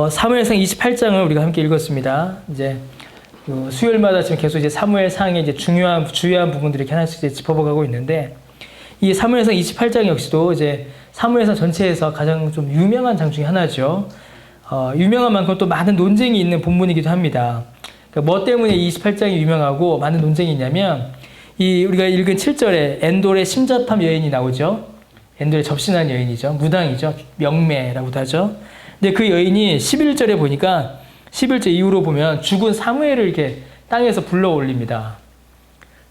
사무엘상 28장을 우리가 함께 읽었습니다. 이제 수요일마다 지금 계속 이제 사무엘상의 이제 주요한 부분들을 이렇게 하나씩 이제 짚어보고 있는데, 이 사무엘상 28장 역시도 이제 사무엘상 전체에서 가장 좀 유명한 장 중에 하나죠. 유명한 만큼 또 많은 논쟁이 있는 본문이기도 합니다. 그러니까 뭐 때문에 이 28장이 유명하고 많은 논쟁이 있냐면, 우리가 읽은 7절에 엔돌의 심잡함 여인이 나오죠. 엔돌의 접신한 여인이죠. 무당이죠. 명매라고도 하죠. 근데 그 여인이 11절에 보니까 11절 이후로 보면 죽은 사무엘을 이렇게 땅에서 불러 올립니다.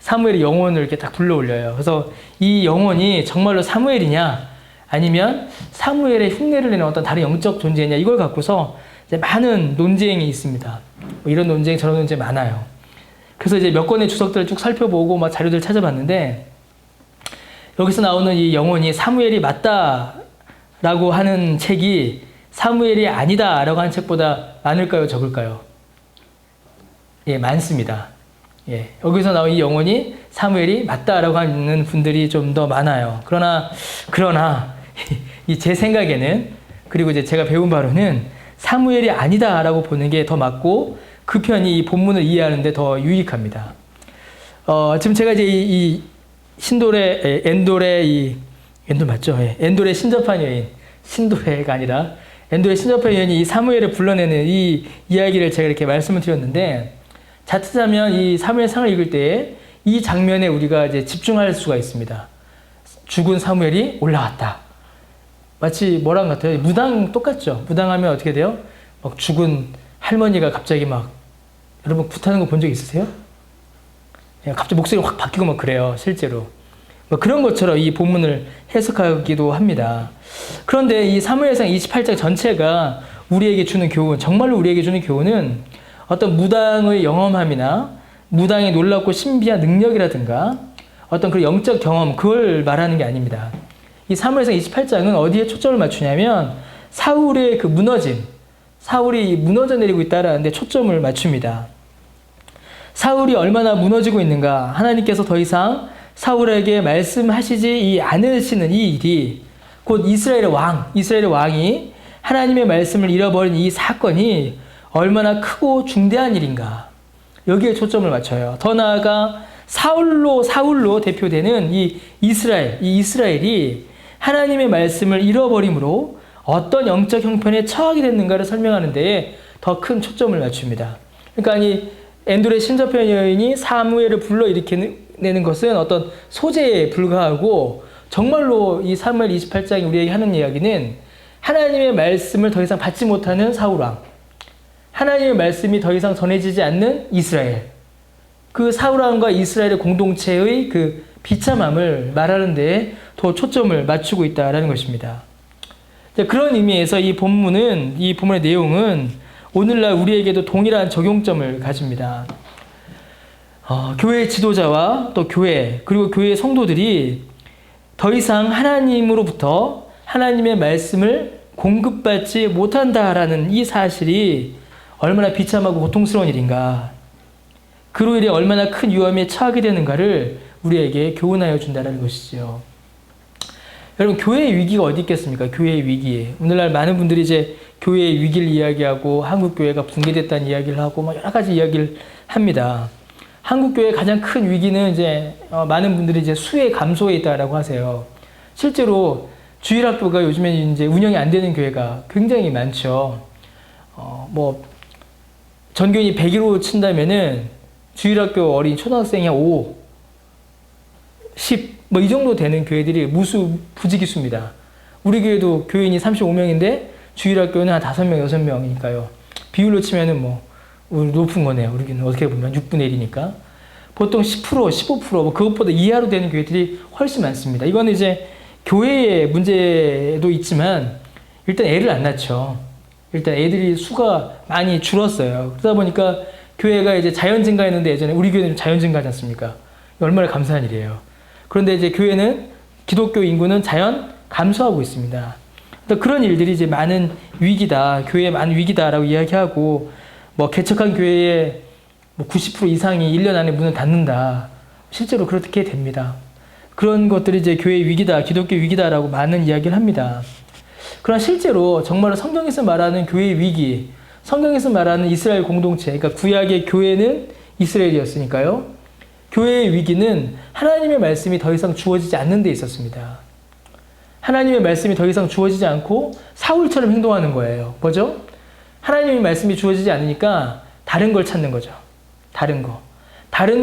사무엘의 영혼을 이렇게 딱 불러 올려요. 그래서 이 영혼이 정말로 사무엘이냐, 아니면 사무엘의 흉내를 내는 어떤 다른 영적 존재냐, 이걸 갖고서 이제 많은 논쟁이 있습니다. 뭐 이런 논쟁, 저런 논쟁 많아요. 그래서 이제 몇 권의 주석들을 쭉 살펴보고 막 자료들을 찾아봤는데, 여기서 나오는 이 영혼이 사무엘이 맞다라고 하는 책이 사무엘이 아니다라고 하는 책보다 많을까요, 적을까요? 예, 많습니다. 예, 여기서 나온 이 영혼이 사무엘이 맞다라고 하는 분들이 좀 더 많아요. 그러나 제 생각에는, 그리고 이제 제가 배운 바로는 사무엘이 아니다라고 보는 게 더 맞고, 그 편이 이 본문을 이해하는데 더 유익합니다. 지금 제가 이제 이 신돌의 엔돌 맞죠? 예, 엔돌의 신접한 여인, 신도레가 아니라 엔돌의 신접한 여인이 이 사무엘을 불러내는 이 이야기를 제가 이렇게 말씀을 드렸는데, 자칫하면 이 사무엘상을 읽을 때 이 장면에 우리가 이제 집중할 수가 있습니다. 죽은 사무엘이 올라왔다. 마치 뭐랑 같아요? 무당 똑같죠? 무당하면 어떻게 돼요? 막 죽은 할머니가 갑자기 막, 여러분 굿하는 거 본 적 있으세요? 갑자기 목소리가 확 바뀌고 막 그래요, 실제로. 뭐 그런 것처럼 이 본문을 해석하기도 합니다. 그런데 이 사무엘상 28장 전체가 우리에게 주는 교훈, 정말로 우리에게 주는 교훈은 어떤 무당의 영험함이나 무당의 놀랍고 신비한 능력이라든가 어떤 그 영적 경험, 그걸 말하는 게 아닙니다. 이 사무엘상 28장은 어디에 초점을 맞추냐면 사울의 그 무너짐, 사울이 무너져 내리고 있다라는 데 초점을 맞춥니다. 사울이 얼마나 무너지고 있는가, 하나님께서 더 이상 사울에게 말씀하시지 않으시는 이 일이, 곧 이스라엘의 왕이 하나님의 말씀을 잃어버린 이 사건이 얼마나 크고 중대한 일인가, 여기에 초점을 맞춰요. 더 나아가 사울로 대표되는 이 이스라엘이 하나님의 말씀을 잃어버림으로 어떤 영적 형편에 처하게 됐는가를 설명하는 데에 더 큰 초점을 맞춥니다. 그러니까 이 엔돌의 신접한 여인이 사무엘을 불러 일으키는 것은 어떤 소재에 불과하고, 정말로 이 사무엘 28장이 우리에게 하는 이야기는 하나님의 말씀을 더 이상 받지 못하는 사울왕, 하나님의 말씀이 더 이상 전해지지 않는 이스라엘, 그 사울왕과 이스라엘의 공동체의 그 비참함을 말하는 데에 더 초점을 맞추고 있다는 것입니다. 그런 의미에서 이 본문의 내용은 오늘날 우리에게도 동일한 적용점을 가집니다. 교회 지도자와 또 교회, 그리고 교회 성도들이 더 이상 하나님으로부터 하나님의 말씀을 공급받지 못한다라는 이 사실이 얼마나 비참하고 고통스러운 일인가, 그로 인해 얼마나 큰 위험에 처하게 되는가를 우리에게 교훈하여 준다는 것이죠. 여러분, 교회의 위기가 어디 있겠습니까? 교회의 위기. 오늘날 많은 분들이 이제 교회의 위기를 이야기하고 한국 교회가 붕괴됐다는 이야기를 하고 막 여러 가지 이야기를 합니다. 한국 교회의 가장 큰 위기는 이제 많은 분들이 이제 수의 감소에 있다라고 하세요. 실제로 주일학교가 요즘에 이제 운영이 안 되는 교회가 굉장히 많죠. 전교인이 100으로 친다면은 주일학교 어린 초등학생이 5, 10, 이 정도 되는 교회들이 부지기수입니다. 우리 교회도 교인이 35명인데 주일학교는 한 5명, 6명이니까요. 비율로 치면은 높은 거네요. 우리 교회는 어떻게 보면 6분의 1이니까. 보통 10%, 15%, 그것보다 이하로 되는 교회들이 훨씬 많습니다. 이거는 이제 교회의 문제도 있지만 일단 애를 안 낳죠. 일단 애들이 수가 많이 줄었어요. 그러다 보니까 교회가 이제 자연 증가했는데, 예전에 우리 교회는 자연 증가하지 않습니까? 얼마나 감사한 일이에요. 그런데 이제 기독교 인구는 자연 감소하고 있습니다. 그런 일들이 이제 많은 위기다, 교회에 많은 위기다라고 이야기하고, 개척한 교회의 90% 이상이 1년 안에 문을 닫는다. 실제로 그렇게 됩니다. 그런 것들이 이제 교회 위기다, 기독교 위기다라고 많은 이야기를 합니다. 그러나 실제로 정말로 성경에서 말하는 교회의 위기, 성경에서 말하는 이스라엘 공동체, 그러니까 구약의 교회는 이스라엘이었으니까요. 교회의 위기는 하나님의 말씀이 더 이상 주어지지 않는 데 있었습니다. 하나님의 말씀이 더 이상 주어지지 않고 사울처럼 행동하는 거예요. 뭐죠? 하나님의 말씀이 주어지지 않으니까 다른 걸 찾는 거죠. 다른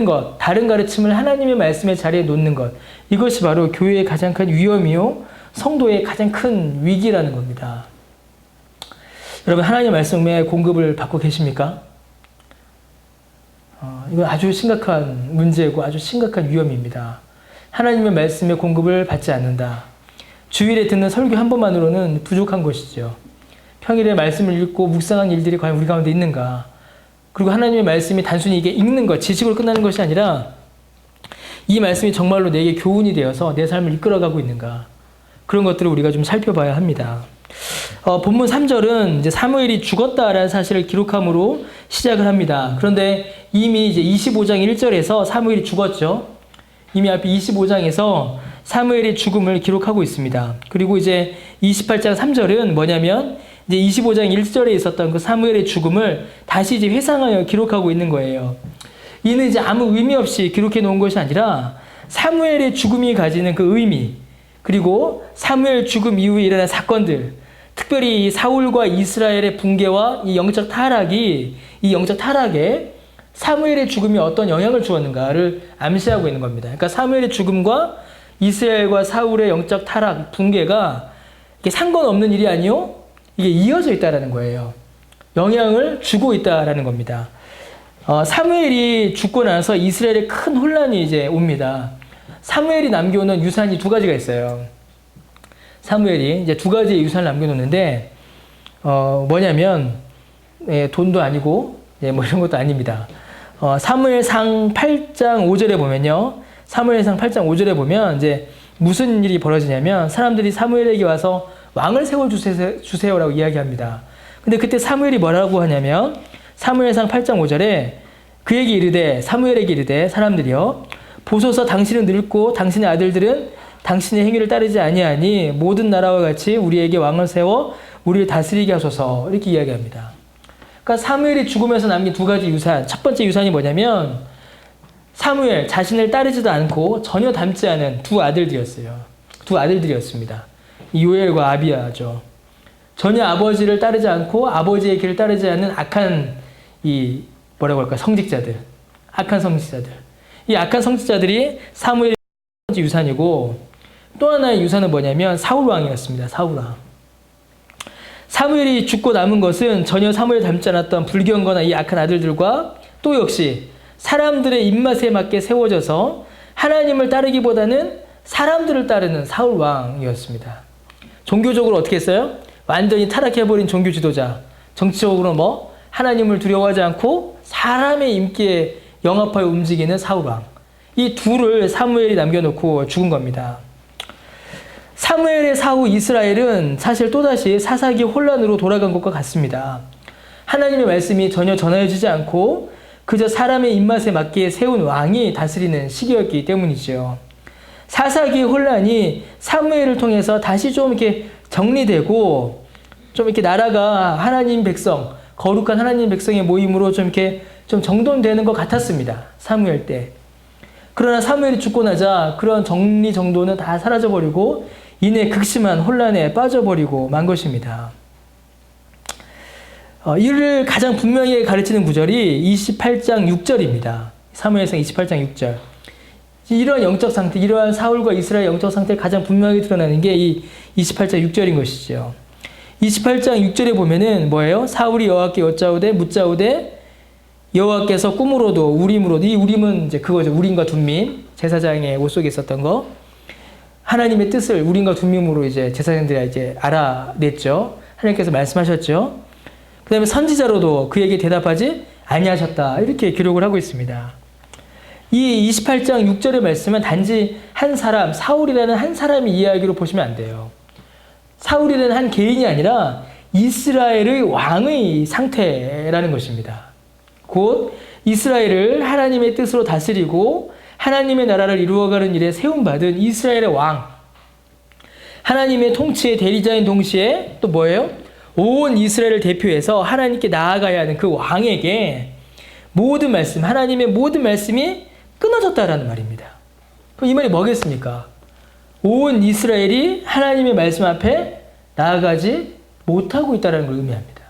것, 다른 가르침을 하나님의 말씀의 자리에 놓는 것. 이것이 바로 교회의 가장 큰 위험이요, 성도의 가장 큰 위기라는 겁니다. 여러분, 하나님의 말씀에 공급을 받고 계십니까? 이건 아주 심각한 문제고 아주 심각한 위험입니다. 하나님의 말씀의 공급을 받지 않는다. 주일에 듣는 설교 한 번만으로는 부족한 것이죠. 평일에 말씀을 읽고 묵상한 일들이 과연 우리 가운데 있는가? 그리고 하나님의 말씀이 단순히 이게 읽는 것, 지식으로 끝나는 것이 아니라 이 말씀이 정말로 내게 교훈이 되어서 내 삶을 이끌어가고 있는가? 그런 것들을 우리가 좀 살펴봐야 합니다. 본문 3절은 이제 사무엘이 죽었다라는 사실을 기록함으로 시작을 합니다. 그런데 이미 이제 25장 1절에서 사무엘이 죽었죠. 이미 앞에 25장에서 사무엘의 죽음을 기록하고 있습니다. 그리고 이제 28장 3절은 뭐냐면 이제 25장 1절에 있었던 그 사무엘의 죽음을 다시 이제 회상하여 기록하고 있는 거예요. 이는 이제 아무 의미 없이 기록해 놓은 것이 아니라 사무엘의 죽음이 가지는 그 의미, 그리고 사무엘 죽음 이후에 일어난 사건들, 특별히 이 사울과 이스라엘의 붕괴와 이 영적 타락에 사무엘의 죽음이 어떤 영향을 주었는가를 암시하고 있는 겁니다. 그러니까 사무엘의 죽음과 이스라엘과 사울의 영적 타락, 붕괴가 이게 상관없는 일이 아니요, 이게 이어져 있다라는 거예요. 영향을 주고 있다라는 겁니다. 사무엘이 죽고 나서 이스라엘에 큰 혼란이 이제 옵니다. 사무엘이 남겨놓은 유산이 두 가지가 있어요. 사무엘이 이제 두 가지의 유산을 남겨놓는데, 뭐냐면, 돈도 아니고, 뭐 이런 것도 아닙니다. 사무엘상 8장 5절에 보면요. 사무엘상 8장 5절에 보면, 이제 무슨 일이 벌어지냐면, 사람들이 사무엘에게 와서 왕을 세워주세요라고 이야기합니다. 근데 그때 사무엘이 뭐라고 하냐면, 사무엘상 8장 5절에 그에게 이르되, 사무엘에게 이르되, 사람들이요, 보소서 당신은 늙고 당신의 아들들은 당신의 행위를 따르지 아니하니 모든 나라와 같이 우리에게 왕을 세워 우리를 다스리게 하소서, 이렇게 이야기합니다. 그러니까 사무엘이 죽으면서 남긴 두 가지 유산, 첫 번째 유산이 뭐냐면 사무엘 자신을 따르지도 않고 전혀 닮지 않은 두 아들들이었습니다. 요엘과 아비야죠. 전혀 아버지를 따르지 않고 아버지의 길을 따르지 않는 악한 성직자들. 이 악한 성직자들이 사무엘의 첫 번째 유산이고, 또 하나의 유산은 뭐냐면 사울왕이었습니다. 사울왕. 사무엘이 죽고 남은 것은 전혀 사무엘 닮지 않았던 불경거나 이 악한 아들들과 또 역시 사람들의 입맛에 맞게 세워져서 하나님을 따르기보다는 사람들을 따르는 사울왕이었습니다. 종교적으로 어떻게 했어요? 완전히 타락해버린 종교 지도자. 정치적으로 하나님을 두려워하지 않고 사람의 인기에 영합하여 움직이는 사울왕. 이 둘을 사무엘이 남겨놓고 죽은 겁니다. 사무엘의 사후 이스라엘은 사실 또다시 사사기 혼란으로 돌아간 것과 같습니다. 하나님의 말씀이 전혀 전하여지지 않고 그저 사람의 입맛에 맞게 세운 왕이 다스리는 시기였기 때문이죠. 사사기의 혼란이 사무엘을 통해서 다시 좀 이렇게 정리되고 좀 이렇게 나라가 하나님 백성, 거룩한 하나님 백성의 모임으로 좀 이렇게 좀 정돈되는 것 같았습니다. 사무엘 때. 그러나 사무엘이 죽고 나자 그런 정리정돈은 다 사라져버리고 이내 극심한 혼란에 빠져버리고 만 것입니다. 이를 가장 분명히 가르치는 구절이 28장 6절입니다. 사무엘상 28장 6절. 이러한 영적 상태, 이러한 사울과 이스라엘 영적 상태가 가장 분명히 드러나는 게 이 28장 6절인 것이죠. 28장 6절에 보면은 뭐예요? 사울이 여호와께 여짜오되 묻자오되 여호와께서 꿈으로도 우림으로도, 이 우림은 이제 그거죠. 우림과 둠밈, 제사장의 옷 속에 있었던 거. 하나님의 뜻을 우림과 둠밈으로 이제 제사장들이 이제 알아냈죠. 하나님께서 말씀하셨죠. 그 다음에 선지자로도 그에게 대답하지 아니하셨다, 이렇게 기록을 하고 있습니다. 이 28장 6절의 말씀은 단지 한 사람, 사울이라는 한 사람의 이야기로 보시면 안 돼요. 사울이라는 한 개인이 아니라 이스라엘의 왕의 상태라는 것입니다. 곧 이스라엘을 하나님의 뜻으로 다스리고 하나님의 나라를 이루어가는 일에 세움받은 이스라엘의 왕. 하나님의 통치의 대리자인 동시에 또 뭐예요? 온 이스라엘을 대표해서 하나님께 나아가야 하는 그 왕에게 모든 말씀, 하나님의 모든 말씀이 끊어졌다라는 말입니다. 그럼 이 말이 뭐겠습니까? 온 이스라엘이 하나님의 말씀 앞에 나아가지 못하고 있다는 걸 의미합니다.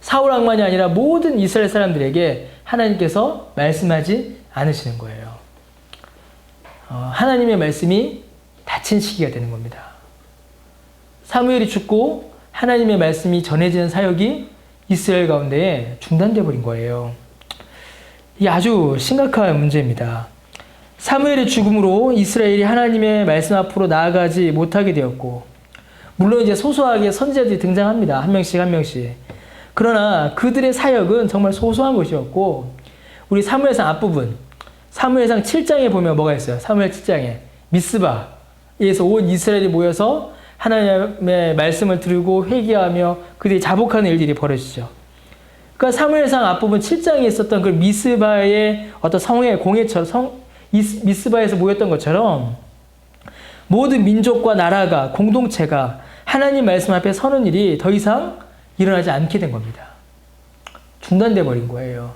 사울 왕만이 아니라 모든 이스라엘 사람들에게 하나님께서 말씀하지 않으시는 거예요. 하나님의 말씀이 닫힌 시기가 되는 겁니다. 사무엘이 죽고 하나님의 말씀이 전해지는 사역이 이스라엘 가운데 중단되어 버린 거예요. 이게 아주 심각한 문제입니다. 사무엘의 죽음으로 이스라엘이 하나님의 말씀 앞으로 나아가지 못하게 되었고, 물론 이제 소소하게 선지자들이 등장합니다. 한 명씩 한 명씩. 그러나 그들의 사역은 정말 소소한 것이었고, 우리 사무엘상 앞부분, 사무엘상 7장에 보면 뭐가 있어요? 사무엘 7장에 미스바에서 온 이스라엘이 모여서 하나님의 말씀을 들고 회개하며 그들이 자복하는 일들이 벌어지죠. 그러니까 사무엘상 앞부분 7장에 있었던 그 미스바의 어떤 성의 공예처럼 미스바에서 모였던 것처럼 모든 민족과 나라가 공동체가 하나님 말씀 앞에 서는 일이 더 이상 일어나지 않게 된 겁니다. 중단돼 버린 거예요.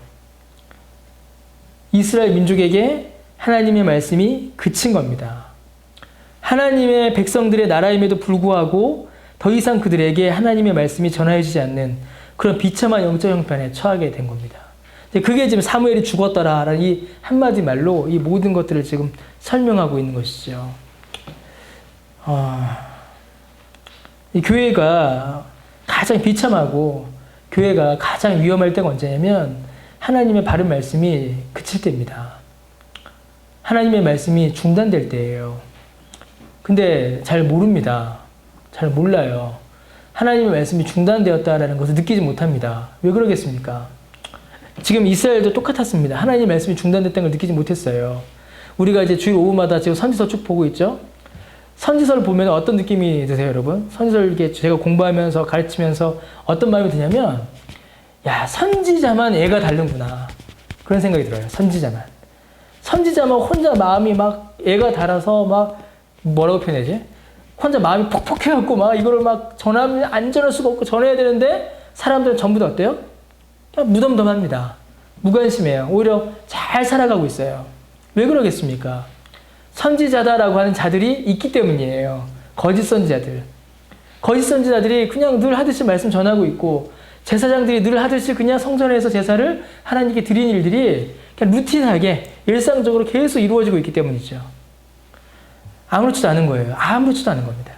이스라엘 민족에게 하나님의 말씀이 그친 겁니다. 하나님의 백성들의 나라임에도 불구하고 더 이상 그들에게 하나님의 말씀이 전해지지 않는 그런 비참한 영적 형편에 처하게 된 겁니다. 그게 지금 사무엘이 죽었더라라는 이 한마디 말로 이 모든 것들을 지금 설명하고 있는 것이죠. 이 교회가 가장 비참하고 교회가 가장 위험할 때가 언제냐면 하나님의 바른 말씀이 그칠 때입니다. 하나님의 말씀이 중단될 때예요. 근데 잘 모릅니다. 잘 몰라요. 하나님의 말씀이 중단되었다라는 것을 느끼지 못합니다. 왜 그러겠습니까? 지금 이스라엘도 똑같았습니다. 하나님의 말씀이 중단됐다는 걸 느끼지 못했어요. 우리가 이제 주일 오후마다 지금 선지서 쭉 보고 있죠? 선지서를 보면 어떤 느낌이 드세요, 여러분? 선지서를 이렇게 제가 공부하면서 가르치면서 어떤 마음이 드냐면, 야, 선지자만 애가 다른구나. 그런 생각이 들어요, 선지자만. 선지자만 혼자 마음이 막 애가 달아서 막 뭐라고 표현하지? 혼자 마음이 퍽퍽해갖고 막 이거를 막 전하면 안 전할 수가 없고 전해야 되는데 사람들은 전부 다 어때요? 그냥 무덤덤합니다. 무관심해요. 오히려 잘 살아가고 있어요. 왜 그러겠습니까? 선지자다라고 하는 자들이 있기 때문이에요. 거짓 선지자들. 거짓 선지자들이 그냥 늘 하듯이 말씀 전하고 있고 제사장들이 늘 하듯이 그냥 성전에서 제사를 하나님께 드린 일들이 그냥 루틴하게 일상적으로 계속 이루어지고 있기 때문이죠. 아무렇지도 않은 거예요. 아무렇지도 않은 겁니다.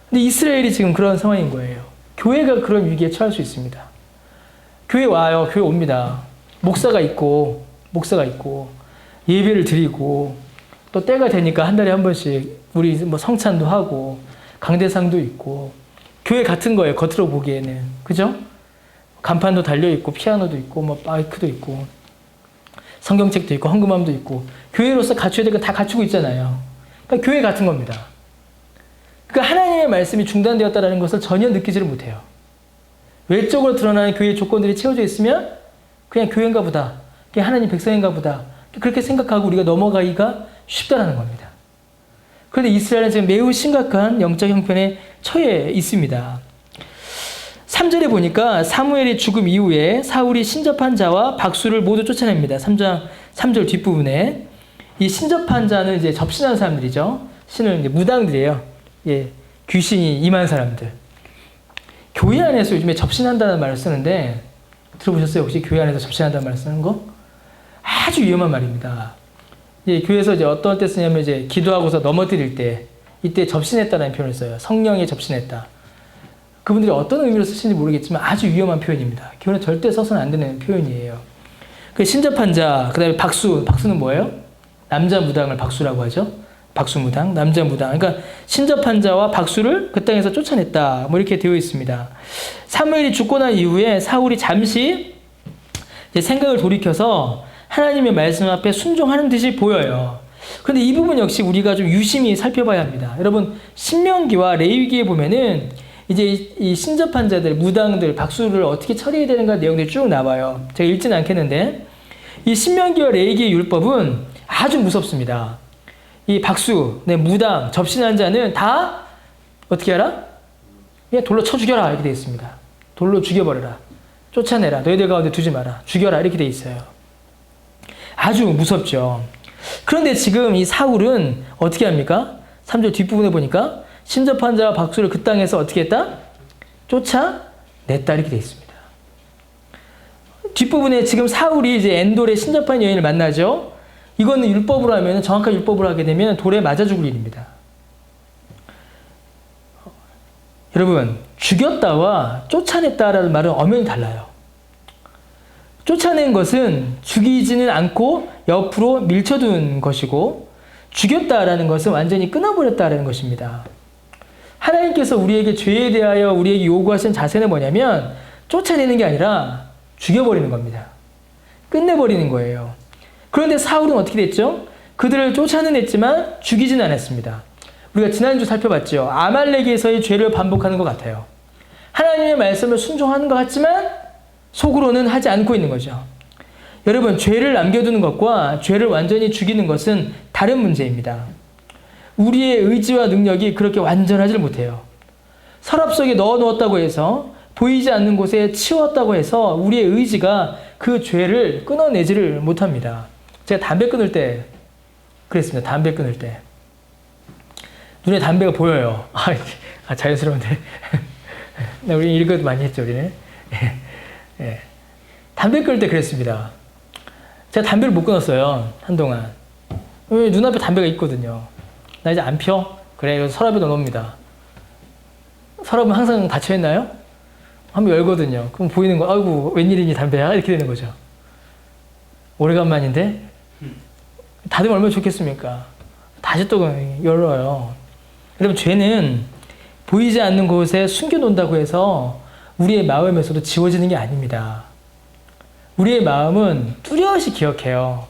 근데 이스라엘이 지금 그런 상황인 거예요. 교회가 그런 위기에 처할 수 있습니다. 교회 와요. 교회 옵니다. 목사가 있고 예배를 드리고 또 때가 되니까 한 달에 한 번씩 우리 뭐 성찬도 하고 강대상도 있고 교회 같은 거예요. 겉으로 보기에는. 그죠? 간판도 달려있고 피아노도 있고 뭐 마이크도 있고 성경책도 있고 헌금함도 있고 교회로서 갖춰야 될 거 다 갖추고 있잖아요. 그러니까 교회 같은 겁니다. 그러니까 하나님의 말씀이 중단되었다는 것을 전혀 느끼지를 못해요. 외적으로 드러나는 교회의 조건들이 채워져 있으면 그냥 교회인가 보다. 그냥 하나님 백성인가 보다. 그렇게 생각하고 우리가 넘어가기가 쉽다라는 겁니다. 그런데 이스라엘은 지금 매우 심각한 영적 형편에 처해 있습니다. 3절에 보니까 사무엘의 죽음 이후에 사울이 신접한 자와 박수를 모두 쫓아냅니다. 3절 뒷부분에. 이 신접한 자는 이제 접신한 사람들이죠. 신은 이제 무당들이에요. 예, 귀신이 임한 사람들. 교회 안에서 요즘에 접신한다는 말을 쓰는데 들어보셨어요? 혹시 교회 안에서 접신한다는 말을 쓰는 거? 아주 위험한 말입니다. 예, 교회에서 이제 어떤 때 쓰냐면 이제 기도하고서 넘어뜨릴 때 이때 접신했다는 표현을 써요. 성령에 접신했다. 그분들이 어떤 의미로 쓰시는지 모르겠지만 아주 위험한 표현입니다. 교회는 절대 써서는 안 되는 표현이에요. 그 신접한 자, 그 다음에 박수. 박수는 뭐예요? 남자 무당을 박수라고 하죠. 박수무당, 남자 무당. 그러니까 신접한 자와 박수를 그 땅에서 쫓아냈다. 뭐 이렇게 되어 있습니다. 사무엘이 죽고 난 이후에 사울이 잠시 이제 생각을 돌이켜서 하나님의 말씀 앞에 순종하는 듯이 보여요. 그런데 이 부분 역시 우리가 좀 유심히 살펴봐야 합니다. 여러분, 신명기와 레위기에 보면은 이제 이 신접한 자들, 무당들, 박수를 어떻게 처리해야 되는가 내용들이 쭉 나와요. 제가 읽지는 않겠는데 이 신명기와 레위기의 율법은 아주 무섭습니다. 이 박수, 네, 무당, 접신한 자는 다 어떻게 하라? 그냥 돌로 쳐 죽여라 이렇게 되어 있습니다. 돌로 죽여버려라. 쫓아내라. 너희들 가운데 두지 마라. 죽여라 이렇게 되어 있어요. 아주 무섭죠. 그런데 지금 이 사울은 어떻게 합니까? 3절 뒷부분에 보니까 신접한 자와 박수를 그 땅에서 어떻게 했다? 쫓아냈다 이렇게 되어 있습니다. 뒷부분에 지금 사울이 이제 엔돌의 신접한 여인을 만나죠. 이거는 율법으로 하면, 정확한 율법으로 하게 되면 돌에 맞아 죽을 일입니다. 여러분, 죽였다와 쫓아냈다라는 말은 엄연히 달라요. 쫓아낸 것은 죽이지는 않고 옆으로 밀쳐둔 것이고, 죽였다라는 것은 완전히 끊어버렸다라는 것입니다. 하나님께서 우리에게 죄에 대하여 우리에게 요구하신 자세는 뭐냐면 쫓아내는 게 아니라 죽여버리는 겁니다. 끝내버리는 거예요. 그런데 사울은 어떻게 됐죠? 그들을 쫓아는 했지만 죽이지는 않았습니다. 우리가 지난주 살펴봤죠. 아말렉에서의 죄를 반복하는 것 같아요. 하나님의 말씀을 순종하는 것 같지만 속으로는 하지 않고 있는 거죠. 여러분, 죄를 남겨두는 것과 죄를 완전히 죽이는 것은 다른 문제입니다. 우리의 의지와 능력이 그렇게 완전하지를 못해요. 서랍 속에 넣어놓았다고 해서 보이지 않는 곳에 치웠다고 해서 우리의 의지가 그 죄를 끊어내지를 못합니다. 제가 담배 끊을 때 그랬습니다. 담배 끊을 때 눈에 담배가 보여요. 자연스러운데 우리 이런 것도 많이 했죠. 우리는 예. 담배 끊을 때 그랬습니다. 제가 담배를 못 끊었어요. 한동안. 눈앞에 담배가 있거든요. 나 이제 안 펴? 그래, 그래서 서랍에 넣어놓습니다. 서랍은 항상 닫혀있나요? 한번 열거든요. 그럼 보이는 거, 아이고, 웬일이니 담배야? 이렇게 되는 거죠. 오래간만인데? 닫으면 얼마나 좋겠습니까? 다시 또 열어요. 여러분, 죄는 보이지 않는 곳에 숨겨놓는다고 해서 우리의 마음에서도 지워지는 게 아닙니다. 우리의 마음은 뚜렷이 기억해요.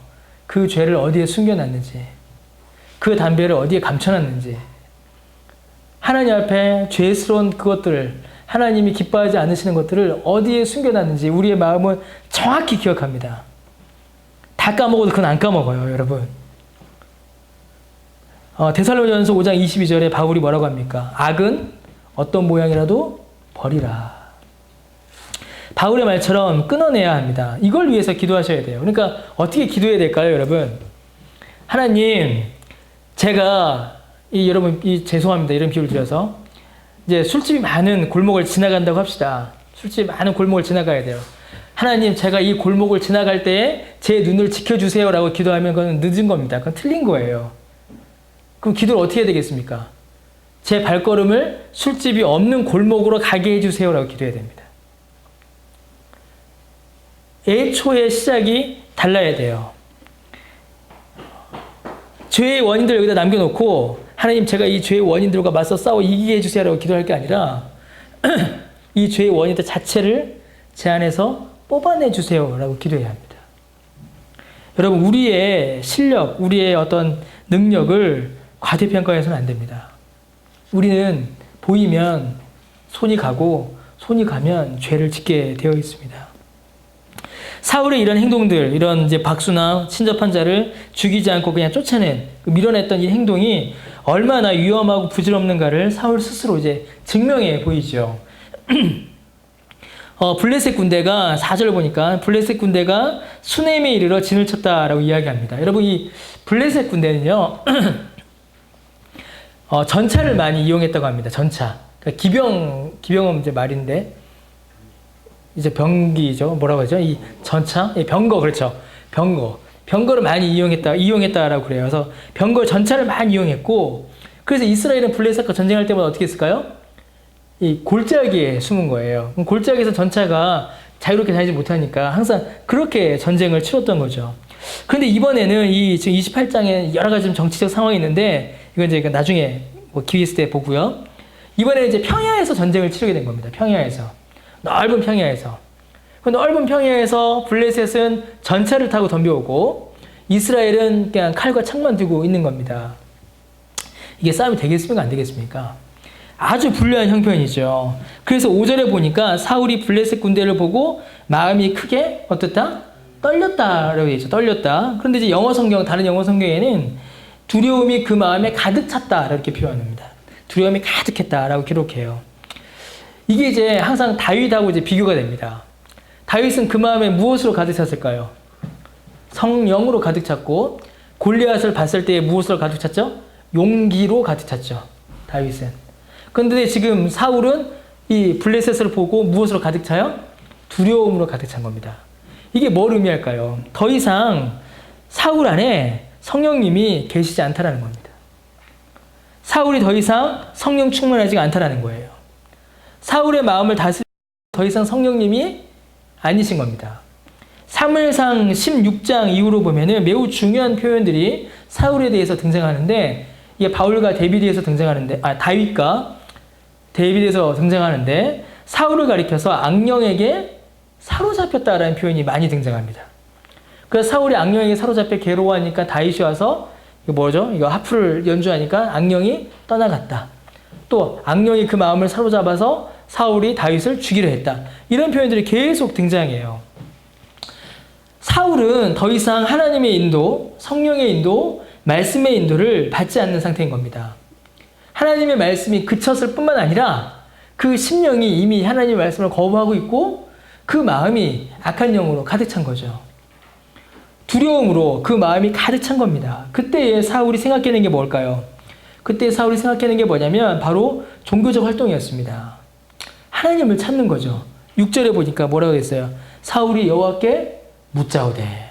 그 죄를 어디에 숨겨놨는지, 그 담배를 어디에 감춰놨는지, 하나님 앞에 죄스러운 그것들을, 하나님이 기뻐하지 않으시는 것들을 어디에 숨겨놨는지 우리의 마음은 정확히 기억합니다. 다 까먹어도 그건 안 까먹어요, 여러분. 데살로니가전서 5장 22절에 바울이 뭐라고 합니까? 악은 어떤 모양이라도 버리라. 바울의 말처럼 끊어내야 합니다. 이걸 위해서 기도하셔야 돼요. 그러니까 어떻게 기도해야 될까요, 여러분? 하나님, 제가 여러분 죄송합니다. 이런 비유를 드려서 이제 술집이 많은 골목을 지나간다고 합시다. 술집이 많은 골목을 지나가야 돼요. 하나님, 제가 이 골목을 지나갈 때에 제 눈을 지켜주세요라고 기도하면 그건 늦은 겁니다. 그건 틀린 거예요. 그럼 기도를 어떻게 해야 되겠습니까? 제 발걸음을 술집이 없는 골목으로 가게 해주세요라고 기도해야 됩니다. 애초의 시작이 달라야 돼요. 죄의 원인들 여기다 남겨놓고 하나님, 제가 이 죄의 원인들과 맞서 싸워 이기게 해주세요라고 기도할 게 아니라 이 죄의 원인들 자체를 제 안에서 뽑아내주세요라고 기도해야 합니다. 여러분, 우리의 실력, 우리의 어떤 능력을 과대평가해서는 안 됩니다. 우리는 보이면 손이 가고 손이 가면 죄를 짓게 되어 있습니다. 사울의 이런 행동들, 이런 이제 박수나 친접한 자를 죽이지 않고 그냥 쫓아낸, 밀어냈던 이 행동이 얼마나 위험하고 부질없는가를 사울 스스로 이제 증명해 보이죠. 블레셋 군대가 4절 보니까 블레셋 군대가 수넴에 이르러 진을 쳤다라고 이야기합니다. 여러분, 이 블레셋 군대는요, 전차를 많이 이용했다고 합니다. 전차. 그러니까 기병은 이제 말인데, 이제 병기죠. 뭐라고 하죠? 이 전차? 병거, 그렇죠. 병거를 많이 이용했다라고 그래요. 그래서 병거 전차를 많이 이용했고, 그래서 이스라엘은 블레셋과 전쟁할 때마다 어떻게 했을까요? 이 골짜기에 숨은 거예요. 골짜기에서 전차가 자유롭게 다니지 못하니까 항상 그렇게 전쟁을 치렀던 거죠. 그런데 이번에는 이 지금 28장에 여러 가지 정치적 상황이 있는데, 이건 이제 나중에 기회 있을 때 보고요. 이번에는 이제 평야에서 전쟁을 치르게 된 겁니다. 평야에서. 넓은 평야에서. 그 넓은 평야에서 블레셋은 전차를 타고 덤벼오고 이스라엘은 그냥 칼과 창만 들고 있는 겁니다. 이게 싸움이 되겠습니까? 안 되겠습니까? 아주 불리한 형편이죠. 그래서 5절에 보니까 사울이 블레셋 군대를 보고 마음이 크게 어떻다? 떨렸다라고 얘기했죠. 떨렸다. 그런데 이제 다른 영어 성경에는 두려움이 그 마음에 가득 찼다 이렇게 표현합니다. 두려움이 가득했다라고 기록해요. 이게 이제 항상 다윗하고 이제 비교가 됩니다. 다윗은 그 마음에 무엇으로 가득 찼을까요? 성령으로 가득 찼고 골리앗을 봤을 때 무엇으로 가득 찼죠? 용기로 가득 찼죠. 다윗은. 그런데 지금 사울은 이 블레셋을 보고 무엇으로 가득 차요? 두려움으로 가득 찬 겁니다. 이게 뭘 의미할까요? 더 이상 사울 안에 성령님이 계시지 않다라는 겁니다. 사울이 더 이상 성령 충만하지가 않다라는 거예요. 사울의 마음을 다스리는 더 이상 성령님이 아니신 겁니다. 사무엘상 16장 이후로 보면은 매우 중요한 표현들이 사울에 대해서 등장하는데 이게 바울과 데비드에서 등장하는데 다윗과 데비드에서 등장하는데 사울을 가리켜서 악령에게 사로잡혔다라는 표현이 많이 등장합니다. 그래서 사울이 악령에게 사로잡혀 괴로워하니까 다윗이 와서 이거 뭐죠? 이거 하프를 연주하니까 악령이 떠나갔다. 또 악령이 그 마음을 사로잡아서 사울이 다윗을 죽이려 했다. 이런 표현들이 계속 등장해요. 사울은 더 이상 하나님의 인도, 성령의 인도, 말씀의 인도를 받지 않는 상태인 겁니다. 하나님의 말씀이 그쳤을 뿐만 아니라 그 심령이 이미 하나님의 말씀을 거부하고 있고 그 마음이 악한 영으로 가득 찬 거죠. 두려움으로 그 마음이 가득 찬 겁니다. 그때에 사울이 생각해낸 게 뭘까요? 그때 사울이 생각해낸 게 뭐냐면 바로 종교적 활동이었습니다. 하나님을 찾는 거죠. 6절에 보니까 뭐라고 했어요? 사울이 여호와께 묻자오되.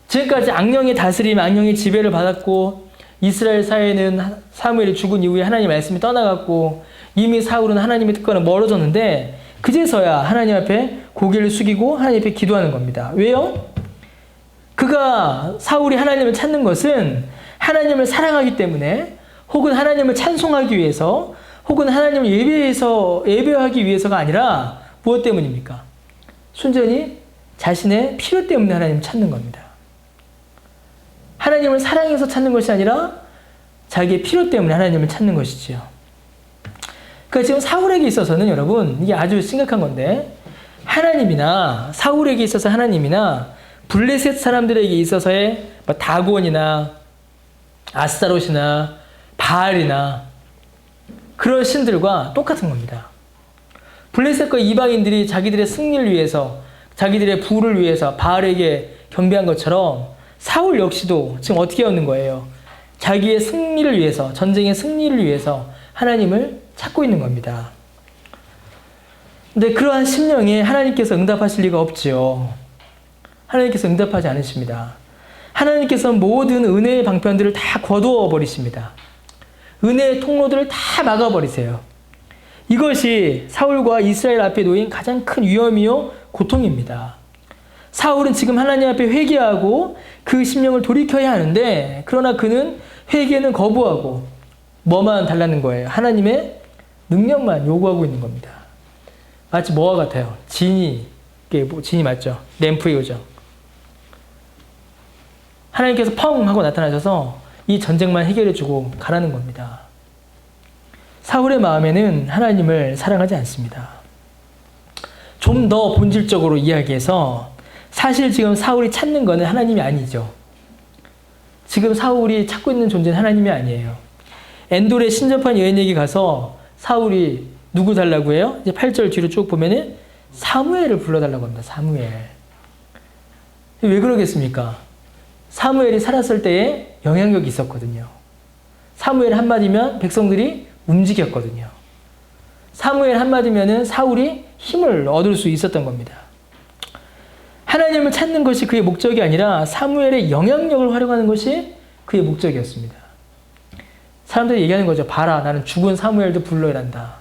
지금까지 악령의 다스림, 악령의 지배를 받았고 이스라엘 사회는 사무엘이 죽은 이후에 하나님의 말씀이 떠나갔고 이미 사울은 하나님의 특권을 멀어졌는데 그제서야 하나님 앞에 고개를 숙이고 하나님 앞에 기도하는 겁니다. 왜요? 사울이 하나님을 찾는 것은 하나님을 사랑하기 때문에 혹은 하나님을 찬송하기 위해서 혹은 하나님을 예배하기 위해서가 아니라 무엇 때문입니까? 순전히 자신의 필요 때문에 하나님을 찾는 겁니다. 하나님을 사랑해서 찾는 것이 아니라 자기의 필요 때문에 하나님을 찾는 것이지요. 그러니까 지금 사울에게 있어서는 여러분 이게 아주 심각한 건데 하나님이나 사울에게 있어서 하나님이나 블레셋 사람들에게 있어서의 다곤이나 아스타롯이나 바알이나 그런 신들과 똑같은 겁니다. 블레셋과 이방인들이 자기들의 승리를 위해서 자기들의 부를 위해서 바알에게 경배한 것처럼 사울 역시도 지금 어떻게 얻는 거예요? 자기의 승리를 위해서, 전쟁의 승리를 위해서 하나님을 찾고 있는 겁니다. 근데 그러한 심령에 하나님께서 응답하실 리가 없지요. 하나님께서 응답하지 않으십니다. 하나님께서 모든 은혜의 방편들을 다 거두어 버리십니다. 은혜의 통로들을 다 막아버리세요. 이것이 사울과 이스라엘 앞에 놓인 가장 큰 위험이요 고통입니다. 사울은 지금 하나님 앞에 회개하고 그 심령을 돌이켜야 하는데 그러나 그는 회개는 거부하고 뭐만 달라는 거예요? 하나님의 능력만 요구하고 있는 겁니다. 마치 뭐와 같아요? 진이 맞죠? 램프의 요정. 하나님께서 펑 하고 나타나셔서 이 전쟁만 해결해주고 가라는 겁니다. 사울의 마음에는 하나님을 사랑하지 않습니다. 좀 더 본질적으로 이야기해서 사실 지금 사울이 찾는 것은 하나님이 아니죠. 지금 사울이 찾고 있는 존재는 하나님이 아니에요. 엔돌의 신접한 여인에게 가서 사울이 누구 달라고 해요? 이제 8절 뒤로 쭉 보면은 사무엘을 불러달라고 합니다. 사무엘. 왜 그러겠습니까? 사무엘이 살았을 때에 영향력이 있었거든요. 사무엘 한마디면 백성들이 움직였거든요. 사무엘 한마디면은 사울이 힘을 얻을 수 있었던 겁니다. 하나님을 찾는 것이 그의 목적이 아니라 사무엘의 영향력을 활용하는 것이 그의 목적이었습니다. 사람들이 얘기하는 거죠. 봐라, 나는 죽은 사무엘도 불러야 한다.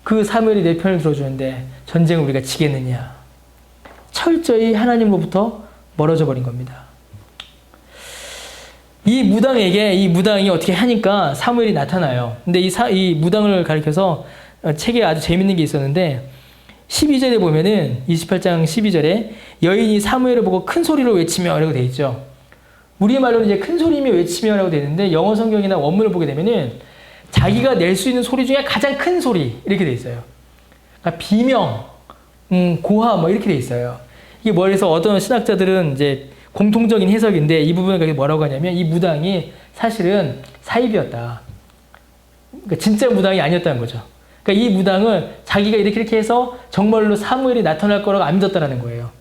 그 사무엘이 내 편을 들어주는데 전쟁을 우리가 지겠느냐. 철저히 하나님으로부터 멀어져 버린 겁니다. 이 무당이 어떻게 하니까 사무엘이 나타나요. 근데 이 무당을 가리켜서 책에 아주 재밌는 게 있었는데 12절에 보면은 28장 12절에 여인이 사무엘을 보고 큰 소리로 외치며 라고 되어 있죠. 우리말로는 이제 큰 소리며 외치며 라고 되어 있는데 영어 성경이나 원문을 보게 되면은 자기가 낼 수 있는 소리 중에 가장 큰 소리 이렇게 되어 있어요. 그러니까 비명, 고하 뭐 이렇게 되어 있어요. 이게 뭐래서 어떤 신학자들은 이제 공통적인 해석인데 이 부분을 뭐라고 하냐면 이 무당이 사실은 사입이었다. 그러니까 진짜 무당이 아니었다는 거죠. 그러니까 이 무당은 자기가 이렇게 해서 정말로 사무엘이 나타날 거라고 안 믿었다는 거예요.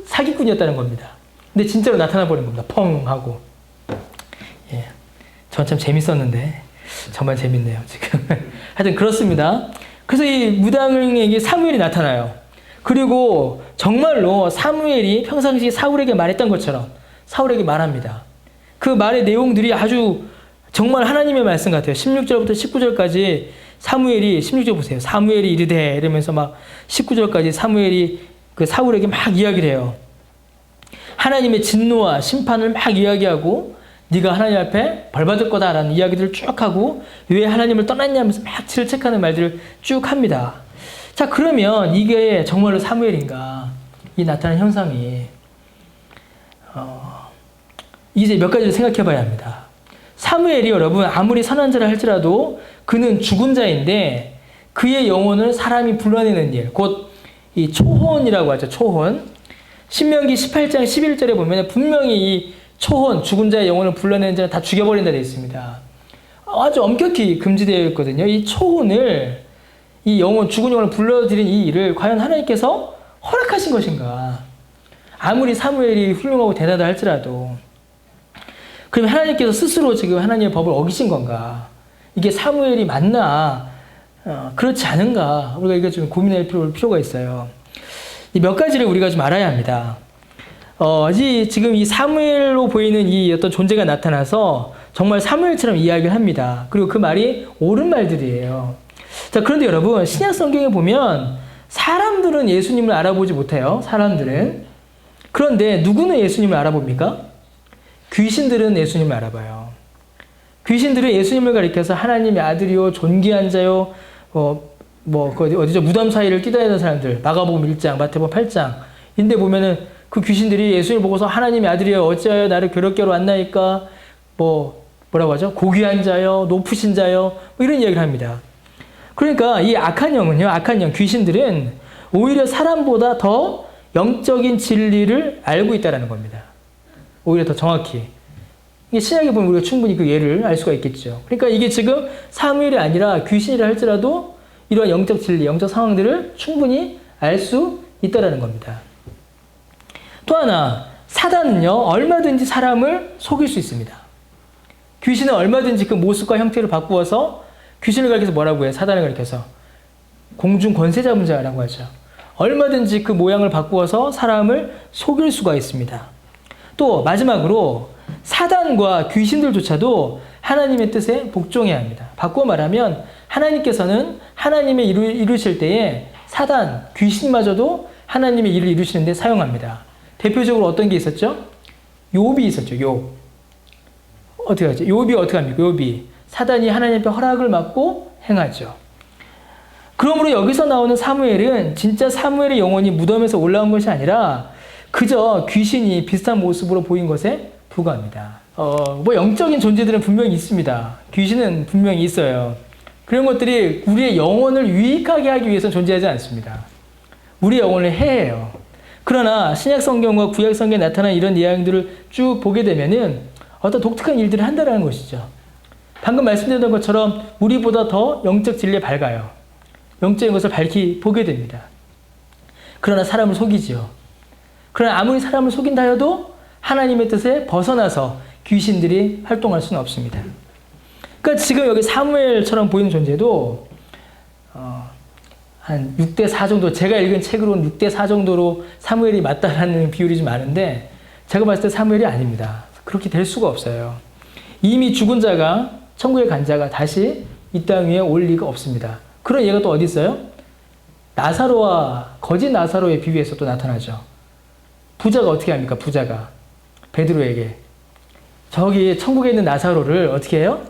사기꾼이었다는 겁니다. 근데 진짜로 나타나 버린 겁니다. 펑 하고. 예, 전 참 재밌었는데 정말 재밌네요 지금. 하여튼 그렇습니다. 그래서 이 무당에게 사무엘이 나타나요. 그리고 정말로 사무엘이 평상시 사울에게 말했던 것처럼 사울에게 말합니다. 그 말의 내용들이 아주 정말 하나님의 말씀 같아요. 16절부터 19절까지 사무엘이 16절 보세요. 사무엘이 이르되 이러면서 막 19절까지 사무엘이 그 사울에게 막 이야기를 해요. 하나님의 진노와 심판을 막 이야기하고 네가 하나님 앞에 벌받을 거다라는 이야기들을 쭉 하고 왜 하나님을 떠났냐면서 막 질책하는 말들을 쭉 합니다. 자, 그러면 이게 정말로 사무엘인가? 이 나타난 현상이 이제 몇 가지를 생각해 봐야 합니다. 사무엘이 여러분 아무리 선한 자라 할지라도 그는 죽은 자인데 그의 영혼을 사람이 불러내는 일, 곧 이 초혼이라고 하죠. 초혼. 신명기 18장 11절에 보면 분명히 이 초혼, 죽은 자의 영혼을 불러내는 자는 다 죽여버린다 되어 있습니다. 아주 엄격히 금지되어 있거든요. 이 초혼을, 이 영혼, 죽은 영혼을 불러들인 이 일을 과연 하나님께서 허락하신 것인가? 아무리 사무엘이 훌륭하고 대단하다 할지라도. 그럼 하나님께서 스스로 지금 하나님의 법을 어기신 건가? 이게 사무엘이 맞나? 그렇지 않은가? 우리가 이거 좀 고민할 필요가 있어요. 이 몇 가지를 우리가 좀 알아야 합니다. 지금 이 사무엘로 보이는 이 어떤 존재가 나타나서 정말 사무엘처럼 이야기를 합니다. 그리고 그 말이 옳은 말들이에요. 자, 그런데 여러분, 신약 성경에 보면 사람들은 예수님을 알아보지 못해요. 사람들은. 그런데 누구는 예수님을 알아봅니까? 귀신들은 예수님을 알아봐요. 귀신들은 예수님을 가리켜서 하나님의 아들이요, 존귀한 자요, 어디죠? 무덤 사이를 뛰다니는 사람들, 마가복음 1장, 마태복음 8장. 인데 보면은 그 귀신들이 예수님을 보고서 하나님의 아들이여 어찌하여 나를 괴롭게 하러 왔나이까? 뭐라고 하죠? 고귀한 자요, 높으신 자요, 이런 이야기를 합니다. 그러니까 이 악한 영, 귀신들은 오히려 사람보다 더 영적인 진리를 알고 있다는 겁니다. 오히려 더 정확히. 이게 신약에 보면 우리가 충분히 그 예를 알 수가 있겠죠. 그러니까 이게 지금 사무엘이 아니라 귀신이라 할지라도 이러한 영적 진리, 영적 상황들을 충분히 알 수 있다는 겁니다. 또 하나, 사단은요, 얼마든지 사람을 속일 수 있습니다. 귀신은 얼마든지 그 모습과 형태를 바꾸어서 귀신을 가리켜서 뭐라고 해요? 사단을 가리켜서 공중 권세 잡은 자라고 하죠. 얼마든지 그 모양을 바꾸어서 사람을 속일 수가 있습니다. 또 마지막으로 사단과 귀신들조차도 하나님의 뜻에 복종해야 합니다. 바꾸어 말하면 하나님께서는 하나님의 일을 이루실 때에 사단, 귀신마저도 하나님의 일을 이루시는 데 사용합니다. 대표적으로 어떤 게 있었죠? 욥이 있었죠. 욥. 어떻게 하죠? 욥이 어떻게 합니까? 욥이 사단이 하나님 앞에 허락을 받고 행하죠. 그러므로 여기서 나오는 사무엘은 진짜 사무엘의 영혼이 무덤에서 올라온 것이 아니라 그저 귀신이 비슷한 모습으로 보인 것에 불과합니다. 영적인 존재들은 분명히 있습니다. 귀신은 분명히 있어요. 그런 것들이 우리의 영혼을 유익하게 하기 위해서 존재하지 않습니다. 우리의 영혼을 해해요. 그러나 신약 성경과 구약 성경에 나타난 이런 이야기들을 쭉 보게 되면은 어떤 독특한 일들을 한다는 것이죠. 방금 말씀드렸던 것처럼 우리보다 더 영적 진리에 밝아요. 영적인 것을 밝히 보게 됩니다. 그러나 사람을 속이죠. 그러나 아무리 사람을 속인다 해도 하나님의 뜻에 벗어나서 귀신들이 활동할 수는 없습니다. 그러니까 지금 여기 사무엘처럼 보이는 존재도 한 6대4 정도, 제가 읽은 책으로는 6대4 정도로 사무엘이 맞다라는 비율이 좀 많은데 제가 봤을 때 사무엘이 아닙니다. 그렇게 될 수가 없어요. 이미 죽은 자가, 천국에 간 자가 다시 이 땅 위에 올 리가 없습니다. 그런 예가 또 어디 있어요? 나사로와 거짓 나사로의 비유에서 또 나타나죠. 부자가 어떻게 합니까? 부자가 베드로에게 저기 천국에 있는 나사로를 어떻게 해요?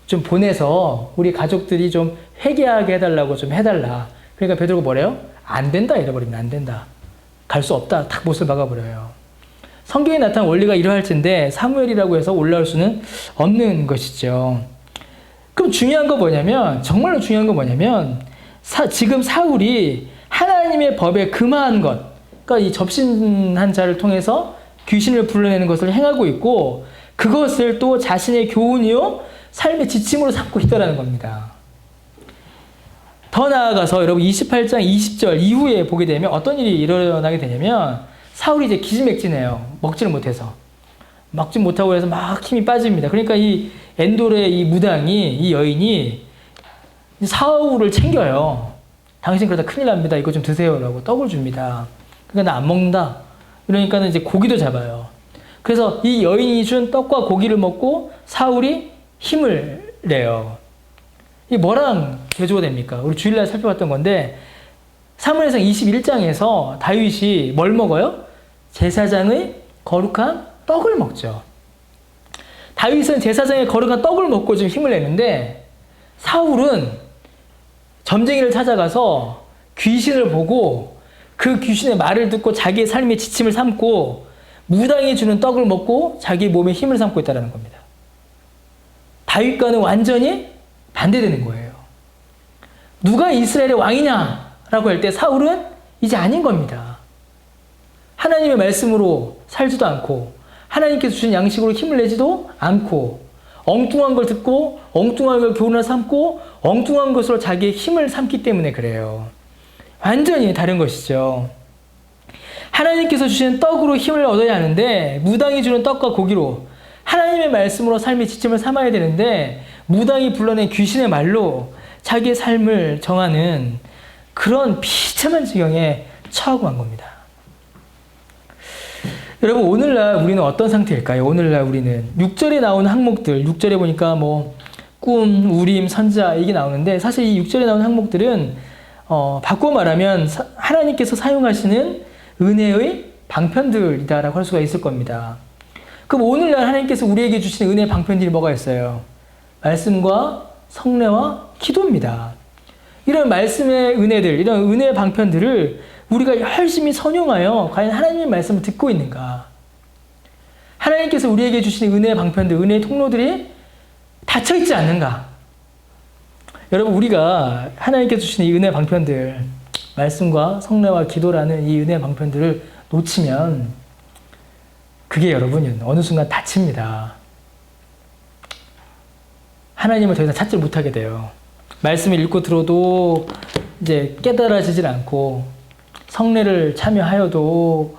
좀 보내서 우리 가족들이 좀 회개하게 해달라고 좀 해달라. 그러니까 베드로가 뭐래요? 안 된다 이래버립니다. 안 된다. 갈 수 없다. 탁 못을 박아버려요. 성경에 나타난 원리가 이러할진데 사무엘이라고 해서 올라올 수는 없는 것이죠. 그럼 중요한 거 뭐냐면, 정말로 중요한 거 뭐냐면 지금 사울이 하나님의 법에 금한 것, 그러니까 이 접신한 자를 통해서 귀신을 불러내는 것을 행하고 있고 그것을 또 자신의 교훈이요 삶의 지침으로 삼고 있다는 겁니다. 더 나아가서 여러분 28장 20절 이후에 보게 되면 어떤 일이 일어나게 되냐면 사울이 이제 기지맥진해요. 먹지를 못해서. 먹지 못하고 해서 막 힘이 빠집니다. 그러니까 이 엔돌의 이 무당이 이 여인이 사울을 챙겨요. 당신 그러다 큰일 납니다. 이거 좀 드세요라고 떡을 줍니다. 그러니까 나 안 먹는다. 이러니까는 이제 고기도 잡아요. 그래서 이 여인이 준 떡과 고기를 먹고 사울이 힘을 내요. 이게 뭐랑 대조가 됩니까? 우리 주일날 살펴봤던 건데 사무엘상 21장에서 다윗이 뭘 먹어요? 제사장의 거룩한 떡을 먹죠. 다윗은 제사장의 거룩한 떡을 먹고 좀 힘을 내는데 사울은 점쟁이를 찾아가서 귀신을 보고 그 귀신의 말을 듣고 자기의 삶의 지침을 삼고 무당이 주는 떡을 먹고 자기 몸에 힘을 삼고 있다는 겁니다. 다윗과는 완전히 반대되는 거예요. 누가 이스라엘의 왕이냐라고 할 때 사울은 이제 아닌 겁니다. 하나님의 말씀으로 살지도 않고 하나님께서 주신 양식으로 힘을 내지도 않고 엉뚱한 걸 듣고 엉뚱한 걸 교훈을 삼고 엉뚱한 것으로 자기의 힘을 삼기 때문에 그래요. 완전히 다른 것이죠. 하나님께서 주시는 떡으로 힘을 얻어야 하는데 무당이 주는 떡과 고기로 하나님의 말씀으로 삶의 지침을 삼아야 되는데 무당이 불러낸 귀신의 말로 자기의 삶을 정하는 그런 비참한 지경에 처하고 만 겁니다. 여러분 오늘날 우리는 어떤 상태일까요? 오늘날 우리는 6절에 나오는 항목들 6절에 보니까 뭐 꿈, 우림, 선자 이게 나오는데 사실 이 6절에 나오는 항목들은 바꿔 말하면 하나님께서 사용하시는 은혜의 방편들이다라고 할 수가 있을 겁니다. 그럼 오늘날 하나님께서 우리에게 주시는 은혜의 방편들이 뭐가 있어요? 말씀과 성례와 기도입니다. 이런 말씀의 은혜들, 이런 은혜의 방편들을 우리가 열심히 선용하여 과연 하나님의 말씀을 듣고 있는가? 하나님께서 우리에게 주시는 은혜의 방편들, 은혜의 통로들이 닫혀있지 않는가? 여러분 우리가 하나님께서 주시는 이 은혜의 방편들, 말씀과 성례와 기도라는 이 은혜의 방편들을 놓치면 그게 여러분은 어느 순간 닫힙니다. 하나님을 더 이상 찾지 못하게 돼요. 말씀을 읽고 들어도 이제 깨달아지질 않고 성례를 참여하여도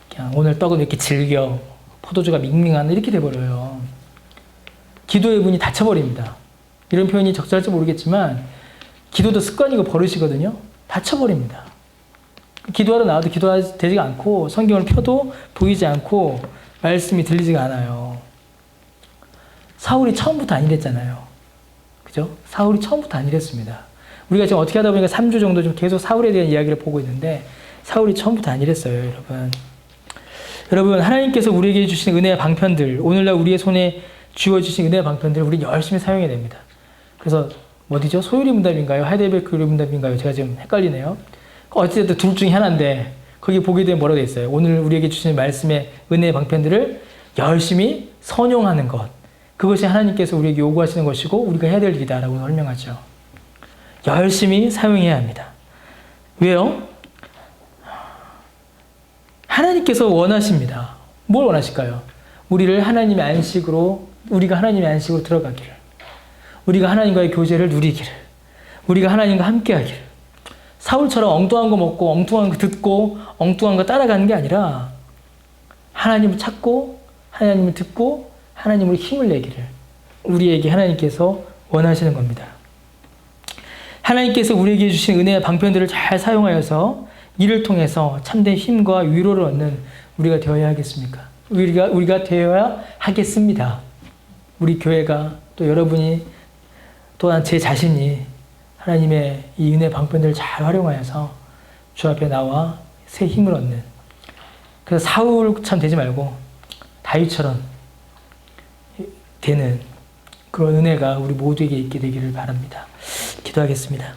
그냥 오늘 떡은 이렇게 즐겨 포도주가 밍밍한 이렇게 돼버려요. 기도의 문이 닫혀버립니다. 이런 표현이 적절할지 모르겠지만 기도도 습관이고 버릇이거든요. 닫혀버립니다. 기도하러 나와도 기도되지가 않고 성경을 펴도 보이지 않고 말씀이 들리지가 않아요. 사울이 처음부터 아니랬잖아요. 그죠? 사울이 처음부터 아니랬습니다. 우리가 지금 어떻게 하다 보니까 3주 정도 좀 계속 사울에 대한 이야기를 보고 있는데 사울이 처음부터 아니랬어요, 여러분. 여러분, 하나님께서 우리에게 주신 은혜의 방편들, 오늘날 우리의 손에 쥐어주신 은혜의 방편들을 우리 열심히 사용해야 됩니다. 그래서 어디죠? 소유리 문답인가요? 하이델베르크 교리 문답인가요? 제가 지금 헷갈리네요. 어찌됐든 둘 중에 하나인데 거기 보게 되면 뭐라고 되어 있어요? 오늘 우리에게 주신 말씀의 은혜의 방편들을 열심히 선용하는 것. 그것이 하나님께서 우리에게 요구하시는 것이고 우리가 해야 될 일이다라고 설명하죠. 열심히 사용해야 합니다. 왜요? 하나님께서 원하십니다. 뭘 원하실까요? 우리가 하나님의 안식으로 들어가기를, 우리가 하나님과의 교제를 누리기를, 우리가 하나님과 함께하기를. 사울처럼 엉뚱한 거 먹고 엉뚱한 거 듣고 엉뚱한 거 따라가는 게 아니라 하나님을 찾고 하나님을 듣고 하나님으로 힘을 내기를 우리에게 하나님께서 원하시는 겁니다. 하나님께서 우리에게 주신 은혜의 방편들을 잘 사용하여서 이를 통해서 참된 힘과 위로를 얻는 우리가 되어야 하겠습니까? 우리가 되어야 하겠습니다. 우리 교회가 또 여러분이 또한 제 자신이 하나님의 이 은혜 방편들을 잘 활용하여서 주 앞에 나와 새 힘을 얻는, 그래서 사울처럼 되지 말고 다윗처럼 되는 그런 은혜가 우리 모두에게 있게 되기를 바랍니다. 기도하겠습니다.